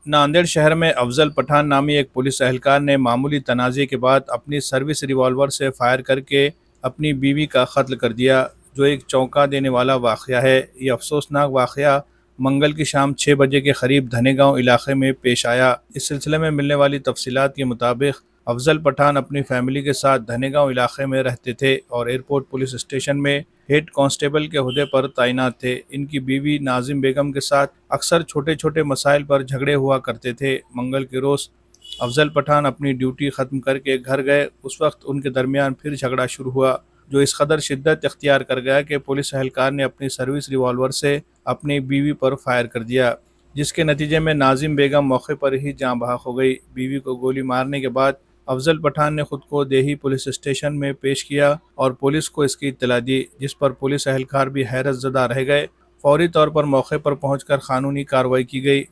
नांदेड़ शहर में अफजल पठान नामी एक पुलिस एहलकार ने मामूली तनाज़े के बाद अपनी सर्विस रिवॉल्वर से फायर करके अपनी बीवी का कत्ल कर दिया, जो एक चौंका देने वाला वाक़या है। ये अफसोसनाक वाक़या मंगल की शाम 6 बजे के करीब धनेगांव इलाके में पेश आया। इस सिलसिले में मिलने वाली तफसीलात के मुताबिक अफजल पठान अपनी फैमिली के साथ धनेगांव इलाके में रहते थे और एयरपोर्ट पुलिस स्टेशन में हेड कांस्टेबल के ओहदे पर तैनात थे। इनकी बीवी नाजिम बेगम के साथ अक्सर छोटे छोटे मसाइल पर झगड़े हुआ करते थे। मंगल के रोज़ अफजल पठान अपनी ड्यूटी ख़त्म करके घर गए। उस वक्त उनके दरमियान फिर झगड़ा शुरू हुआ, जो इस कदर शिद्दत इख्तियार कर गया कि पुलिस एहलकार ने अपनी सर्विस रिवॉल्वर से अपनी बीवी पर फायर कर दिया, जिसके नतीजे में नाजिम बेगम मौके पर ही जाँ बहक हो गई। बीवी को गोली मारने के बाद अफजल पठान ने खुद को देही पुलिस स्टेशन में पेश किया और पुलिस को इसकी इत्तला दी, जिस पर पुलिस एहलकार भी हैरत ज़दा रह गए। फौरी तौर पर मौके पर पहुंचकर कानूनी कार्रवाई की गई।